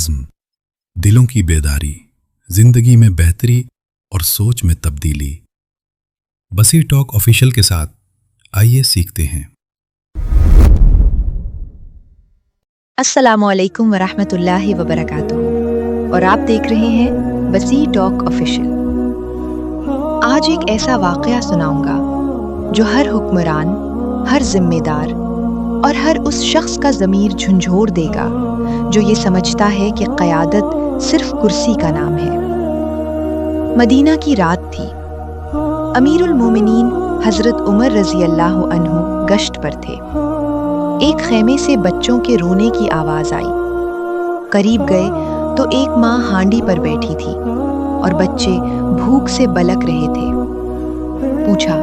عزم، دلوں کی بیداری، زندگی میں بہتری اور سوچ میں تبدیلی۔ بصیر ٹاک آفیشیل کے ساتھ آئیے سیکھتے ہیں۔ السلام علیکم ورحمۃ اللہ وبرکاتہ، اور آپ دیکھ رہے ہیں بصیر ٹاک آفیشیل۔ آج ایک ایسا واقعہ سناؤں گا جو ہر حکمران، ہر ذمہ دار اور ہر اس شخص کا ضمیر جھنجھوڑ دے گا جو یہ سمجھتا ہے کہ قیادت صرف کرسی کا نام ہے۔ مدینہ کی رات تھی۔ امیر المومنین حضرت عمر رضی اللہ عنہ گشت پر تھے۔ ایک خیمے سے بچوں کے رونے کی آواز آئی۔ قریب گئے تو ایک ماں ہانڈی پر بیٹھی تھی اور بچے بھوک سے بلک رہے تھے۔ پوچھا،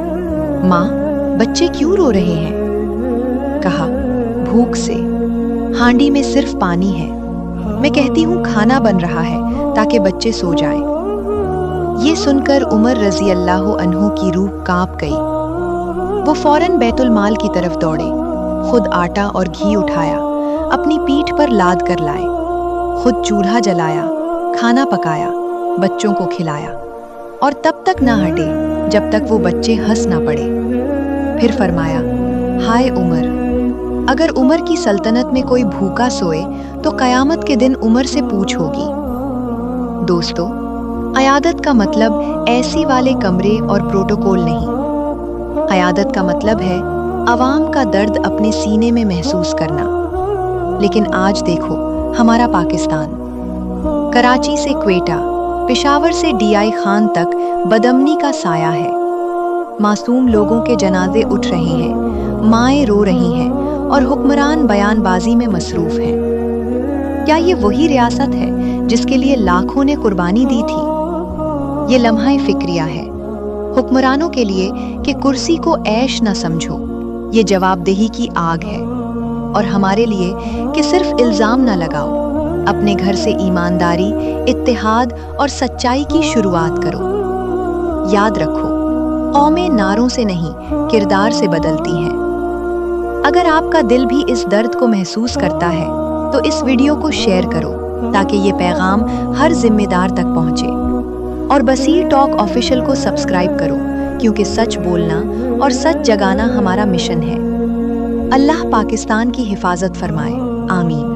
ماں بچے کیوں رو رہے ہیں؟ کہا، بھوک سے، ہانڈی میں صرف پانی ہے، میں کہتی ہوں کھانا بن رہا ہے تاکہ بچے سو جائیں۔ یہ سن کر عمر رضی اللہ عنہ کی روح کانپ گئی۔ وہ فوراً بیت المال کی طرف دوڑے، خود آٹا اور گھی اٹھایا، اپنی پیٹھ پر لاد کر لائے، خود چولہا جلایا، کھانا پکایا، بچوں کو کھلایا، اور تب تک نہ ہٹے جب تک وہ بچے ہنس نہ پڑے۔ پھر فرمایا، ہائے عمر، اگر عمر کی سلطنت میں کوئی بھوکا سوئے تو قیامت کے دن عمر سے پوچھ ہوگی۔ دوستو، قیادت کا مطلب ایسی والے کمرے اور پروٹوکول نہیں۔ قیادت کا مطلب ہے عوام کا درد اپنے سینے میں محسوس کرنا۔ لیکن آج دیکھو ہمارا پاکستان، کراچی سے کوئٹہ، پشاور سے ڈی آئی خان تک بدامنی کا سایہ ہے۔ معصوم لوگوں کے جنازے اٹھ رہے ہیں، مائیں رو رہی ہیں اور حکمران بیان بازی میں مصروف ہیں۔ کیا یہ وہی ریاست ہے جس کے لیے لاکھوں نے قربانی دی تھی؟ یہ لمحہ فکریہ ہے حکمرانوں کے لیے کہ کرسی کو عیش نہ سمجھو، یہ جواب دہی کی آگ ہے، اور ہمارے لیے کہ صرف الزام نہ لگاؤ، اپنے گھر سے ایمانداری، اتحاد اور سچائی کی شروعات کرو۔ یاد رکھو، قومیں نعروں سے نہیں کردار سے بدلتی ہیں۔ اگر آپ کا دل بھی اس درد کو محسوس کرتا ہے تو اس ویڈیو کو شیئر کرو تاکہ یہ پیغام ہر ذمہ دار تک پہنچے، اور بصیر ٹاک آفیشیل کو سبسکرائب کرو، کیونکہ سچ بولنا اور سچ جگانا ہمارا مشن ہے۔ اللہ پاکستان کی حفاظت فرمائے، آمین۔